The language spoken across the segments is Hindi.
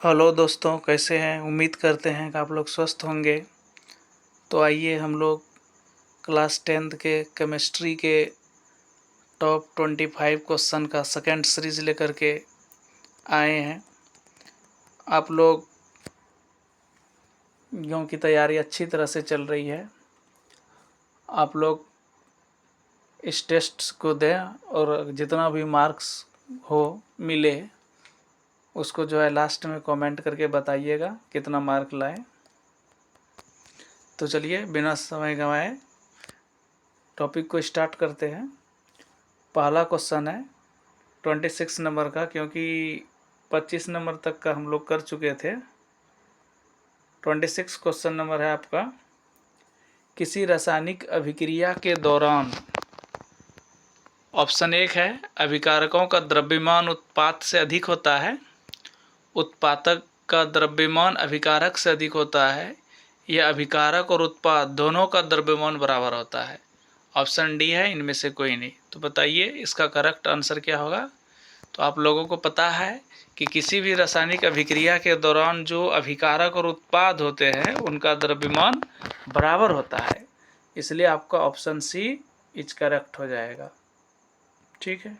हेलो दोस्तों, कैसे हैं। उम्मीद करते हैं कि आप लोग स्वस्थ होंगे। तो आइए हम लोग क्लास 10th के केमिस्ट्री के टॉप 25 क्वेश्चन का सेकंड सीरीज लेकर के आए हैं। आप लोग की तैयारी अच्छी तरह से चल रही है। आप लोग इस टेस्ट को दें और जितना भी मार्क्स हो मिले उसको जो है लास्ट में कमेंट करके बताइएगा कितना मार्क लाए। तो चलिए बिना समय गंवाए टॉपिक को स्टार्ट करते हैं। पहला क्वेश्चन है 26 नंबर का, क्योंकि 25 नंबर तक का हम लोग कर चुके थे। 26 क्वेश्चन नंबर है आपका। किसी रासायनिक अभिक्रिया के दौरान ऑप्शन 1 है अभिकारकों का द्रव्यमान उत्पाद से अधिक होता है, उत्पादक का द्रव्यमान अभिकारक से अधिक होता है, या अभिकारक और उत्पाद दोनों का द्रव्यमान बराबर होता है। ऑप्शन डी है इनमें से कोई नहीं। तो बताइए इसका करेक्ट आंसर क्या होगा। तो आप लोगों को पता है कि किसी भी रासायनिक अभिक्रिया के दौरान जो अभिकारक और उत्पाद होते हैं उनका द्रव्यमान बराबर होता है, इसलिए आपका ऑप्शन सी इज करेक्ट हो जाएगा। ठीक है,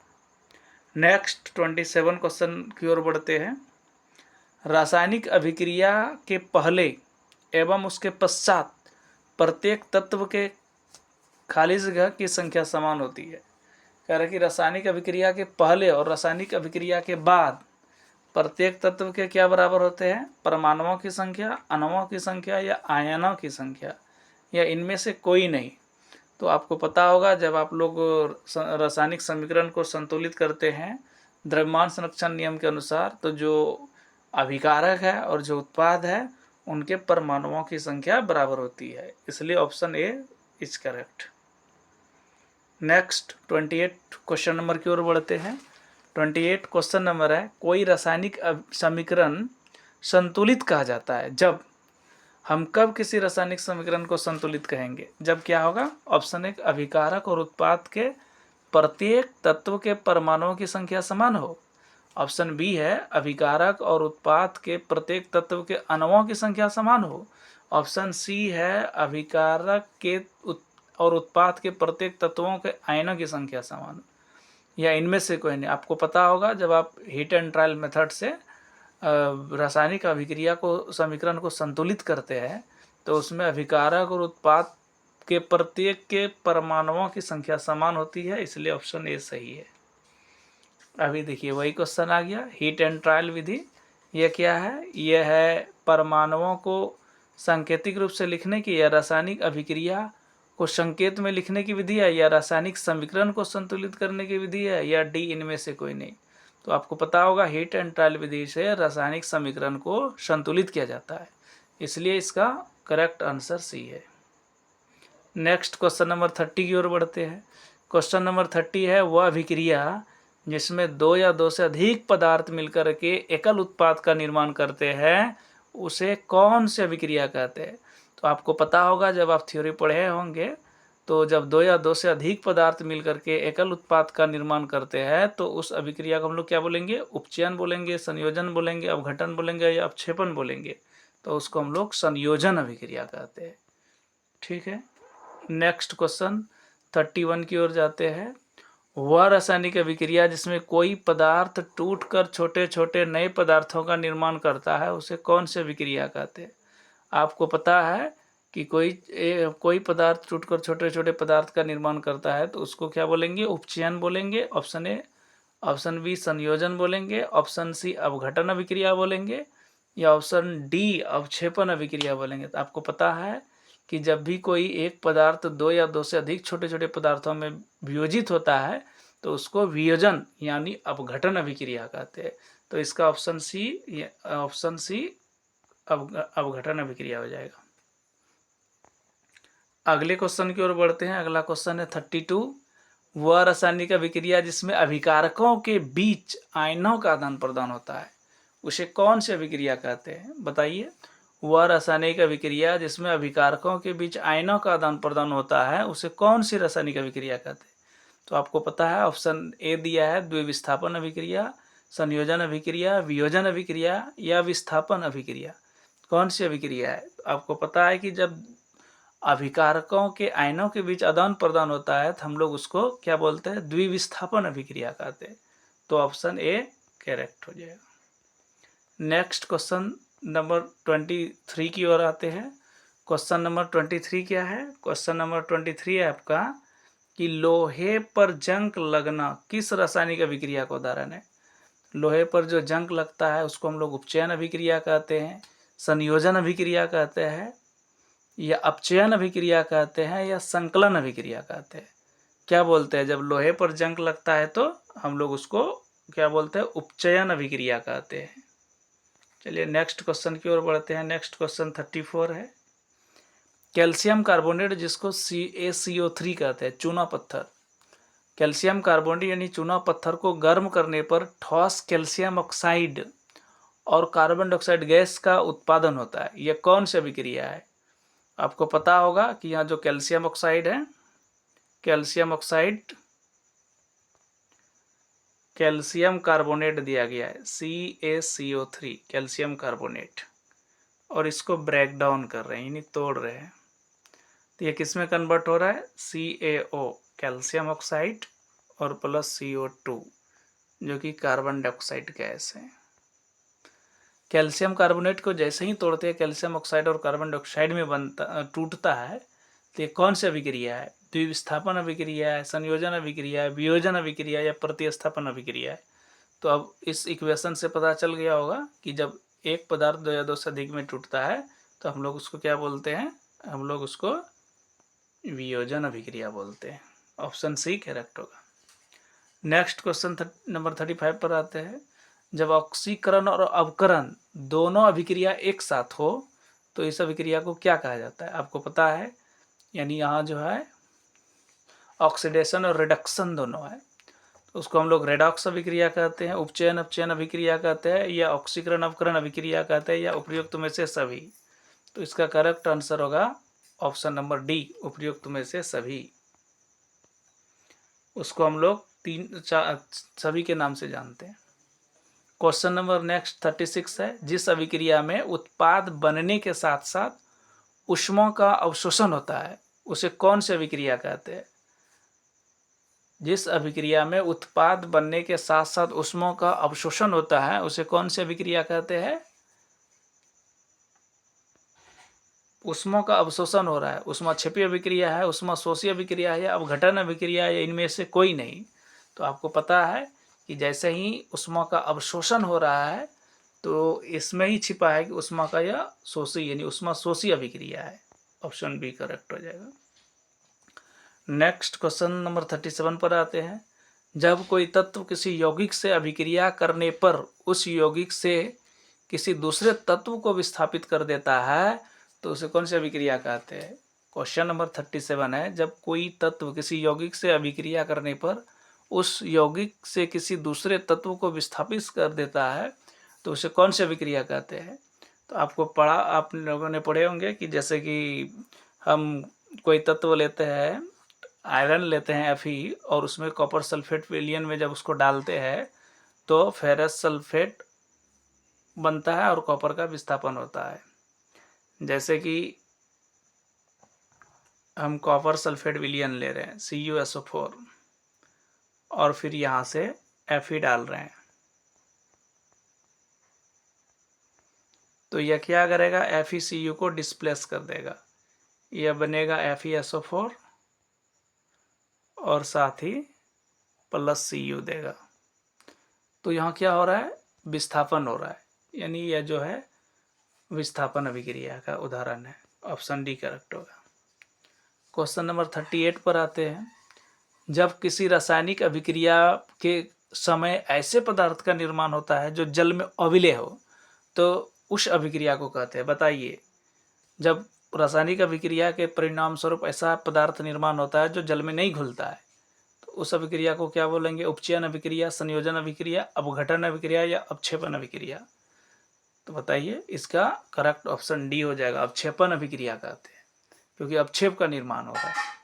नेक्स्ट 27 क्वेश्चन की ओर बढ़ते हैं। रासायनिक अभिक्रिया के पहले एवं उसके पश्चात प्रत्येक तत्व के खाली जगह की संख्या समान होती है। कह रहे कि रासायनिक अभिक्रिया के पहले और रासायनिक अभिक्रिया के बाद प्रत्येक तत्व के क्या बराबर होते हैं, परमाणुओं की संख्या, अणुओं की संख्या या आयनों की संख्या, या इनमें से कोई नहीं। तो आपको पता होगा जब आप लोग रासायनिक समीकरण को संतुलित करते हैं द्रव्यमान संरक्षण नियम के अनुसार, तो जो अभिकारक है और जो उत्पाद है उनके परमाणुओं की संख्या बराबर होती है, इसलिए option A is correct. Next 28 question number की ओर बढ़ते हैं। 28 क्वेश्चन नंबर है कोई रासायनिक समीकरण संतुलित कहा जाता है जब। हम कब किसी रासायनिक समीकरण को संतुलित कहेंगे, जब क्या होगा। ऑप्शन 1 अभिकारक और उत्पाद के प्रत्येक तत्व के परमाणुओं की संख्या समान हो। ऑप्शन बी है अभिकारक और उत्पाद के प्रत्येक तत्व के अणुओं की संख्या समान हो। ऑप्शन सी है अभिकारक के और उत्पाद के प्रत्येक तत्वों के आयनों की संख्या समान हो, या इनमें से कोई नहीं। आपको पता होगा जब आप हीट एंड ट्रायल मेथड से रासायनिक अभिक्रिया को समीकरण को संतुलित करते हैं तो उसमें अभिकारक और उत्पाद के प्रत्येक के परमाणुओं की संख्या समान होती है, इसलिए ऑप्शन ए सही है। अभी देखिए वही क्वेश्चन आ गया, हीट एंड ट्रायल विधि। यह क्या है, यह है परमाणुओं को सांकेतिक रूप से लिखने की या रासायनिक अभिक्रिया को संकेत में लिखने की विधि है, या रासायनिक समीकरण को संतुलित करने की विधि है, या डी इनमें से कोई नहीं। तो आपको पता होगा हीट एंड ट्रायल विधि से रासायनिक समीकरण को संतुलित किया जाता है, इसलिए इसका करेक्ट आंसर सी है। नेक्स्ट क्वेश्चन नंबर 30 की ओर बढ़ते हैं। क्वेश्चन नंबर 30 है वह अभिक्रिया जिसमें दो या दो से अधिक पदार्थ मिलकर के एकल उत्पाद का निर्माण करते हैं उसे कौन सी अभिक्रिया कहते हैं। तो आपको पता होगा जब आप थ्योरी पढ़े होंगे तो जब दो या दो से अधिक पदार्थ मिलकर के एकल उत्पाद का निर्माण करते हैं तो उस अभिक्रिया को हम लोग क्या बोलेंगे, उपचयन बोलेंगे, संयोजन बोलेंगे, अपघटन बोलेंगे या अपक्षेपण बोलेंगे। तो उसको हम लोग संयोजन अभिक्रिया कहते हैं। ठीक है, नेक्स्ट क्वेश्चन 31 की ओर जाते हैं। वह रासायनिक अभिक्रिया जिसमें कोई पदार्थ टूटकर छोटे छोटे नए पदार्थों का निर्माण करता है उसे कौन सी अभिक्रिया कहते हैं। आपको पता है कि कोई पदार्थ टूटकर छोटे छोटे पदार्थ का निर्माण करता है तो उसको क्या बोलेंगे, उपचयन बोलेंगे, ऑप्शन ए। ऑप्शन बी संयोजन बोलेंगे, ऑप्शन सी अपघटन अभिक्रिया बोलेंगे, या ऑप्शन डी अवक्षेपण अभिक्रिया बोलेंगे। तो आपको पता है कि जब भी कोई एक पदार्थ दो या दो से अधिक छोटे छोटे पदार्थों में वियोजित होता है तो उसको वियोजन यानी अपघटन अभिक्रिया कहते हैं। तो इसका ऑप्शन सी अपघटन अभिक्रिया हो जाएगा। अगले क्वेश्चन की ओर बढ़ते हैं। अगला क्वेश्चन है 32। वह रासायनिक अभिक्रिया जिसमें अभिकारकों के बीच आयनों का आदान प्रदान होता है उसे कौन सी अभिक्रिया कहते हैं, बताइए। वह रासायनिक अभिक्रिया जिसमें अभिकारकों के बीच आयनों का आदान प्रदान होता है उसे कौन सी रासायनिक अभिक्रिया कहते हैं। तो आपको पता है ऑप्शन ए दिया है द्विविस्थापन अभिक्रिया, संयोजन अभिक्रिया, वियोजन अभिक्रिया या विस्थापन अभिक्रिया? कौन सी अभिक्रिया है? आपको पता है कि जब अभिकारकों के आयनों के बीच आदान प्रदान होता है तो हम लोग उसको क्या बोलते हैं? द्विविस्थापन अभिक्रिया कहते हैं। तो ऑप्शन ए करेक्ट हो जाएगा। नेक्स्ट क्वेश्चन नंबर 23 की ओर आते हैं। क्वेश्चन नंबर 23 क्या है? क्वेश्चन नंबर 23 है आपका कि लोहे पर जंग लगना किस रासायनिक अभिक्रिया का उदाहरण है? लोहे पर जो जंग लगता है उसको हम लोग उपचयन अभिक्रिया कहते हैं, संयोजन अभिक्रिया कहते हैं, या अपचयन अभिक्रिया कहते हैं, या संकलन अभिक्रिया कहते हैं। क्या बोलते हैं? जब लोहे पर जंग लगता है तो हम लोग उसको क्या बोलते हैं? उपचयन अभिक्रिया कहते हैं। चलिए नेक्स्ट क्वेश्चन की ओर बढ़ते हैं। नेक्स्ट क्वेश्चन 34 है। कैल्शियम कार्बोनेट जिसको CaCO3 कहते हैं, चूना पत्थर। कैल्शियम कार्बोनेट यानी चूना पत्थर को गर्म करने पर ठोस कैल्शियम ऑक्साइड और कार्बन डाइऑक्साइड गैस का उत्पादन होता है। यह कौन सी अभिक्रिया है? आपको पता होगा कि यहाँ जो कैल्शियम ऑक्साइड है, कैल्शियम ऑक्साइड, कैल्शियम कार्बोनेट दिया गया है CaCO3 कैल्शियम कार्बोनेट, और इसको ब्रेक डाउन कर रहे हैं यानी तोड़ रहे हैं। तो ये किस में कन्वर्ट हो रहा है? CaO कैल्शियम ऑक्साइड और प्लस CO2 जो कि कार्बन डाइऑक्साइड गैस है। कैल्शियम कार्बोनेट को जैसे ही तोड़ते हैं कैल्शियम ऑक्साइड और कार्बन डाइऑक्साइड में टूटता है। तो ये कौन सी अभिक्रिया है? द्विविस्थापन अभिक्रिया है, संयोजन अभिक्रिया है, वियोजन अभिक्रिया या प्रतिस्थापन अभिक्रिया है? तो अब इस इक्वेशन से पता चल गया होगा कि जब एक पदार्थ दो या दो से अधिक में टूटता है तो हम लोग उसको क्या बोलते हैं? हम लोग उसको वियोजन अभिक्रिया बोलते हैं। ऑप्शन सी करेक्ट होगा। नेक्स्ट क्वेश्चन नंबर 35 पर आते हैं। जब ऑक्सीकरण और अवकरण दोनों अभिक्रिया एक साथ हो तो इस अभिक्रिया को क्या कहा जाता है? आपको पता है, यानी यहाँ जो है ऑक्सीडेशन और रिडक्शन दोनों है, तो उसको हम लोग रेडॉक्स अभिक्रिया कहते हैं, उपचयन अपचयन अभिक्रिया कहते हैं, या ऑक्सीकरण अवकरण अभिक्रिया कहते हैं, या उपयुक्त में से सभी? तो इसका करेक्ट आंसर होगा ऑप्शन नंबर डी, उपयुक्त में से सभी। उसको हम लोग सभी के नाम से जानते हैं। क्वेश्चन नंबर नेक्स्ट 36 है। जिस अभिक्रिया में उत्पाद बनने के साथ साथ ऊष्मा का अवशोषण होता है उसे कौन सी अभिक्रिया कहते हैं? जिस अभिक्रिया में उत्पाद बनने के साथ साथ ऊष्मा का अवशोषण होता है उसे कौन सी अभिक्रिया कहते हैं? ऊष्मा का अवशोषण हो रहा है, ऊष्मा क्षेपी अभिक्रिया है, ऊष्मा शोषी अभिक्रिया है, या अवघटन अभिक्रिया है, इनमें से कोई नहीं। तो आपको पता है कि जैसे ही ऊष्मा का अवशोषण हो रहा है तो इसमें ही छिपा है कि ऊष्मा का यह शोषी यानी ऊष्मा शोषी अभिक्रिया है। ऑप्शन बी करेक्ट हो जाएगा। नेक्स्ट क्वेश्चन नंबर 37 पर आते हैं। जब कोई तत्व किसी यौगिक से अभिक्रिया करने पर उस यौगिक से किसी दूसरे तत्व को विस्थापित कर देता है तो उसे कौन सी अभिक्रिया कहते हैं? क्वेश्चन नंबर 37 है। जब कोई तत्व किसी यौगिक से अभिक्रिया करने पर उस यौगिक से किसी दूसरे तत्व को विस्थापित कर देता है तो उसे कौन सी अभिक्रिया कहते हैं? तो आपको आप लोगों ने पढ़े होंगे कि जैसे कि हम कोई तत्व लेते हैं, आयरन लेते हैं Fe, और उसमें कॉपर सल्फेट विलयन में जब उसको डालते हैं तो फेरस सल्फेट बनता है और कॉपर का विस्थापन होता है। जैसे कि हम कॉपर सल्फेट विलयन ले रहे हैं CuSO4 और फिर यहाँ से Fe डाल रहे हैं, तो यह क्या करेगा? FeCu को डिस्प्लेस कर देगा, यह बनेगा FeSO4 और साथ ही प्लस Cu देगा। तो यहाँ क्या हो रहा है? विस्थापन हो रहा है, यानी यह जो है विस्थापन अभिक्रिया का उदाहरण है। ऑप्शन डी करेक्ट होगा। क्वेश्चन नंबर 38 पर आते हैं। जब किसी रासायनिक अभिक्रिया के समय ऐसे पदार्थ का निर्माण होता है जो जल में अविलेय हो तो उस अभिक्रिया को कहते हैं। बताइए, जब रासायनिक अभिक्रिया के परिणाम स्वरूप ऐसा पदार्थ निर्माण होता है जो जल में नहीं घुलता है तो उस अभिक्रिया को क्या बोलेंगे? उपचयन अभिक्रिया, संयोजन अभिक्रिया, अवघटन अभिक्रिया या अपक्षेपण अभिक्रिया? तो बताइए, इसका करेक्ट ऑप्शन डी हो जाएगा, अपक्षेपण अभिक्रिया कहते हैं, क्योंकि अपक्षेप का निर्माण होता है।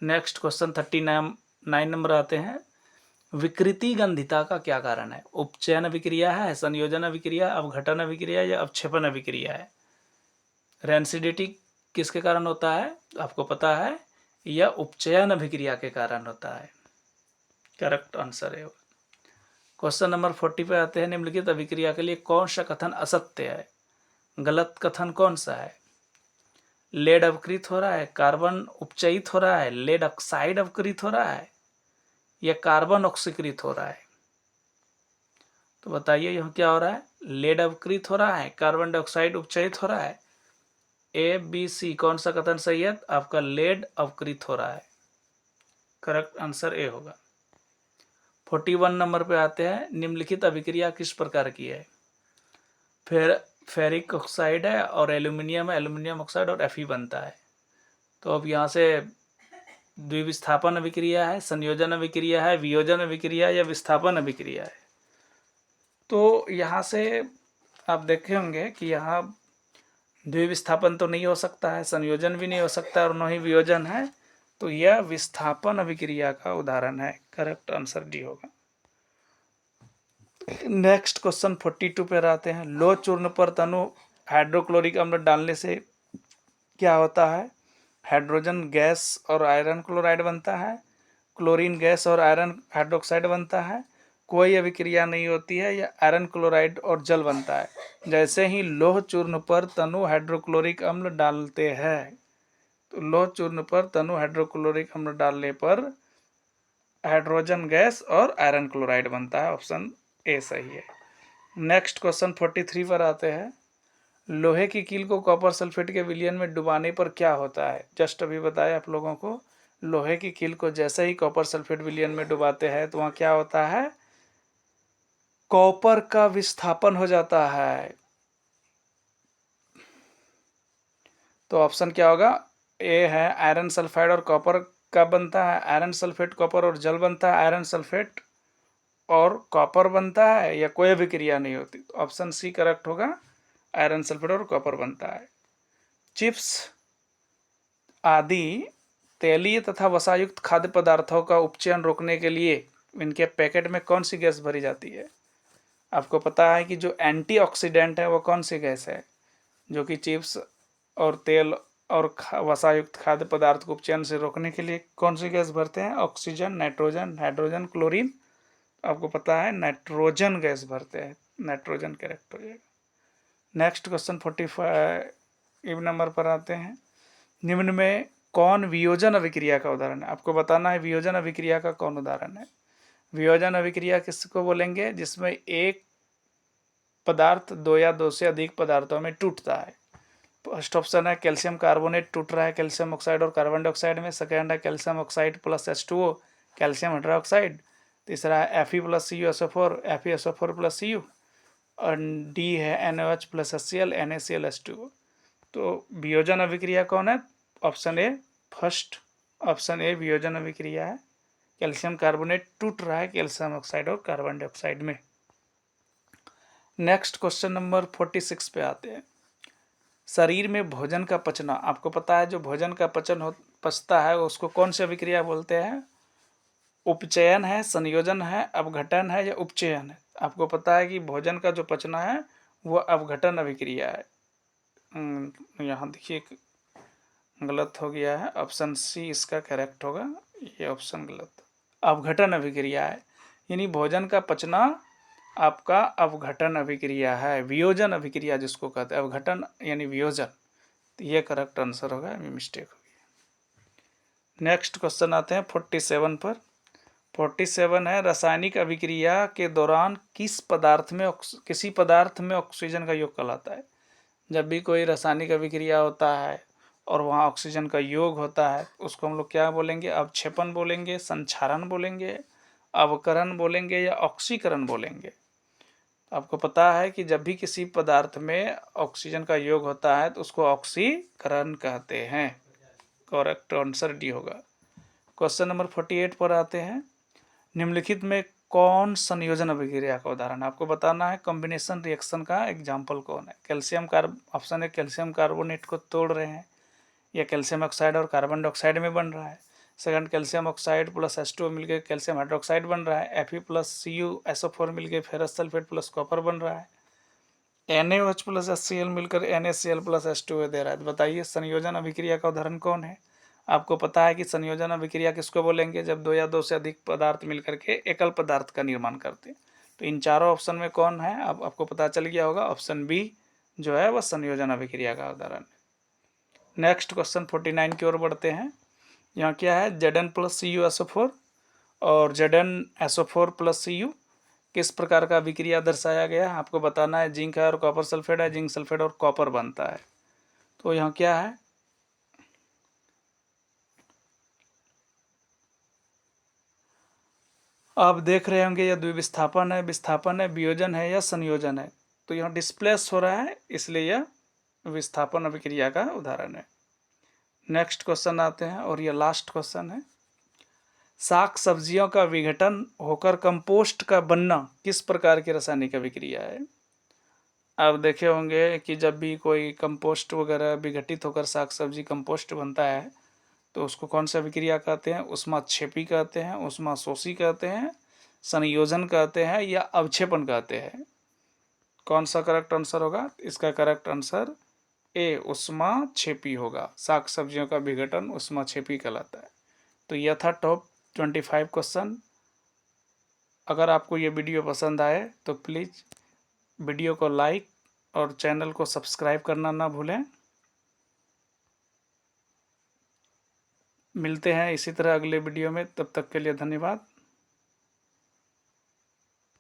नेक्स्ट क्वेश्चन 39 नंबर आते हैं। विकृति गंधिता का क्या कारण है? उपचयन अभिक्रिया है, संयोजन अभिक्रिया, अवघटन अभिक्रिया या अवक्षेपण अभिक्रिया है? रेंसिडिटी किसके कारण होता है आपको पता है? यह उपचयन अभिक्रिया के कारण होता है। करेक्ट आंसर है। क्वेश्चन नंबर 40 पे आते हैं। निम्नलिखित अभिक्रिया के लिए कौन सा कथन असत्य है? गलत कथन कौन सा है? लेड अवकृत हो रहा है, कार्बन उपचयित हो रहा है, लेड ऑक्साइड अवकृत हो रहा है या कार्बन ऑक्सीकृत हो रहा है? तो बताइए यह क्या हो रहा है? लेड अवकृत हो रहा है, कार्बन डाइऑक्साइड उपचयित हो रहा है। ए बी सी कौन सा कथन सही है? आपका लेड अवकृत हो रहा है। करेक्ट आंसर ए होगा। 41 नंबर पे आते हैं। निम्नलिखित अभिक्रिया किस प्रकार की है? फिर फेरिक ऑक्साइड है और एल्यूमिनियम है, एल्यूमिनियम ऑक्साइड और Fe बनता है। तो अब यहाँ से द्विविस्थापन अभिक्रिया है, संयोजन अभिक्रिया है, वियोजन अभिक्रिया या विस्थापन अभिक्रिया है? तो यहाँ से आप देखे होंगे कि यहाँ द्विविस्थापन तो नहीं हो सकता है, संयोजन भी नहीं हो सकता और न ही वियोजन है, तो यह विस्थापन अभिक्रिया का उदाहरण है। करेक्ट आंसर डी होगा। नेक्स्ट क्वेश्चन 42 पर आते हैं। लोह चूर्ण पर तनु हाइड्रोक्लोरिक अम्ल डालने से क्या होता है? हाइड्रोजन गैस और आयरन क्लोराइड बनता है, क्लोरीन गैस और आयरन हाइड्रोक्साइड बनता है, कोई अभिक्रिया नहीं होती है या आयरन क्लोराइड और जल बनता है। जैसे ही लोह चूर्ण पर तनु हाइड्रोक्लोरिक अम्ल डालते हैं, तो लोह चूर्ण पर तनु हाइड्रोक्लोरिक अम्ल डालने पर हाइड्रोजन गैस और आयरन क्लोराइड बनता है। ऑप्शन ए सही है। नेक्स्ट क्वेश्चन 43 पर आते हैं। लोहे की कील को कॉपर सल्फेट के विलयन में डुबाने पर क्या होता है? जस्ट अभी बताया आप लोगों को। लोहे की कील को जैसे ही कॉपर सल्फेट विलयन में डुबाते हैं तो वहाँ क्या होता है? कॉपर का विस्थापन हो जाता है। तो ऑप्शन क्या होगा? ए है आयरन सल्फाइड और कॉपर का बनता है, आयरन सल्फेट कॉपर और जल बनता है, आयरन सल्फेट और कॉपर बनता है या कोई अभिक्रिया नहीं होती। तो ऑप्शन सी करेक्ट होगा, आयरन सल्फेट और कॉपर बनता है। चिप्स आदि तेलीय तथा वसायुक्त खाद्य पदार्थों का उपचयन रोकने के लिए इनके पैकेट में कौन सी गैस भरी जाती है? आपको पता है कि जो एंटीऑक्सीडेंट है वो कौन सी गैस है जो कि चिप्स और तेल और वसायुक्त खाद्य पदार्थ को उपचयन से रोकने के लिए कौन सी गैस भरते हैं? Oxygen, nitrogen, hydrogen, chlorine. आपको पता है नाइट्रोजन गैस भरते हैं। नाइट्रोजन करेक्ट हो जाएगा। नेक्स्ट क्वेश्चन 45 नंबर पर आते हैं। निम्न में कौन वियोजन अभिक्रिया का उदाहरण है? आपको बताना है वियोजन अभिक्रिया का कौन उदाहरण है। वियोजन अभिक्रिया किसको बोलेंगे? जिसमें एक पदार्थ दो या दो से अधिक पदार्थों में टूटता है। फर्स्ट ऑप्शन है कैल्शियम कार्बोनेट टूट रहा है कैल्शियम ऑक्साइड और कार्बन डाइऑक्साइड में। सेकेंड है calcium oxide plus H2O calcium hydroxide. तीसरा है Fe plus CuSO4 FeSO4 plus Cu। और डी है NaOH प्लस HCl NaClH2O। तो वियोजन अभिक्रिया कौन है? Option A first, option A वियोजन अभिक्रिया है। कैल्शियम कार्बोनेट टूट रहा है कैल्शियम ऑक्साइड और कार्बन डाइऑक्साइड में। नेक्स्ट क्वेश्चन नंबर 46 पे आते हैं। शरीर में भोजन का पचना, आपको पता है जो भोजन का पचता है उसको कौन सी अभिक्रिया बोलते हैं? उपचयन है, संयोजन है, अवघटन है या उपचयन है? आपको पता है कि भोजन का जो पचना है वो अवघटन अभिक्रिया है। यहाँ देखिए गलत हो गया है, ऑप्शन सी इसका करेक्ट होगा, ये ऑप्शन गलत। अवघटन अभिक्रिया है, यानी भोजन का पचना आपका अवघटन अभिक्रिया है। वियोजन अभिक्रिया जिसको कहते हैं, अवघटन यानी वियोजन। तो ये करेक्ट आंसर होगा, मिस्टेक हो गया। नेक्स्ट क्वेश्चन आते हैं 47 पर। 47 है रासायनिक अभिक्रिया के दौरान किसी पदार्थ में ऑक्सीजन का योग कहलाता है। जब भी कोई रासायनिक अभिक्रिया होता है और वहाँ ऑक्सीजन का योग होता है उसको हम लोग क्या बोलेंगे? अवक्षेपण बोलेंगे, संक्षारण बोलेंगे, अवकरण बोलेंगे या ऑक्सीकरण बोलेंगे। आपको पता है कि जब भी किसी पदार्थ में ऑक्सीजन का योग होता है तो उसको ऑक्सीकरण कहते हैं। करेक्ट आंसर डी होगा। क्वेश्चन नंबर 48 पर आते हैं। निम्नलिखित में कौन संयोजन अभिक्रिया का उदाहरण है? आपको बताना है कॉम्बिनेशन रिएक्शन का एग्जाम्पल कौन है। ऑप्शन है कैल्शियम कार्बोनेट को तोड़ रहे हैं या कैल्शियम ऑक्साइड और कार्बन डाइऑक्साइड में बन रहा है, second calcium oxide plus H2O मिलकर कैल्शियम हाइड्रोक्साइड बन रहा है। Fe प्लस CuSO4 मिलकर फेरस सल्फेट प्लस कॉपर बन रहा है। NaOH प्लस HCl मिलकर NaCl प्लस H2O दे रहा है। तो बताइए संयोजन अभिक्रिया का उदाहरण कौन है? आपको पता है कि संयोजन अभिक्रिया किसको बोलेंगे? जब दो या दो से अधिक पदार्थ मिलकर के एकल पदार्थ का निर्माण करते हैं। तो इन चारों ऑप्शन में कौन है? अब आपको पता चल गया होगा, ऑप्शन बी जो है वह संयोजन अभिक्रिया का उदाहरण है। नेक्स्ट क्वेश्चन 49 की ओर बढ़ते हैं। यहाँ क्या है? Zn प्लस CuSO4 और ZnSO4 प्लस Cu किस प्रकार का अभिक्रिया दर्शाया गया है? आपको बताना है। जिंक है और कॉपर सल्फेट है, जिंक सल्फेट और कॉपर बनता है। तो यहाँ क्या है? आप देख रहे होंगे यह द्विविस्थापन है, विस्थापन है, वियोजन है या संयोजन है। तो यहाँ डिस्प्लेस हो रहा है, इसलिए यह विस्थापन अभिक्रिया का उदाहरण है। नेक्स्ट क्वेश्चन आते हैं और यह लास्ट क्वेश्चन है। साग सब्जियों का विघटन होकर कंपोस्ट का बनना किस प्रकार की रासायनिक अभिक्रिया है? आप देखे होंगे कि जब भी कोई कंपोस्ट वगैरह विघटित होकर साग सब्जी कंपोस्ट बनता है तो उसको कौन सा अभिक्रिया कहते हैं? ऊष्माक्षेपी कहते हैं, ऊष्माशोषी कहते हैं, संयोजन कहते हैं या अवक्षेपण कहते हैं? कौन सा करेक्ट आंसर होगा? इसका करेक्ट आंसर ए ऊष्माक्षेपी होगा। साग सब्जियों का विघटन ऊष्माक्षेपी कहलाता है। तो यह था टॉप 25 क्वेश्चन। अगर आपको ये वीडियो पसंद आए तो प्लीज़ वीडियो को लाइक और चैनल को सब्सक्राइब करना ना भूलें। मिलते हैं इसी तरह अगले वीडियो में, तब तक के लिए धन्यवाद।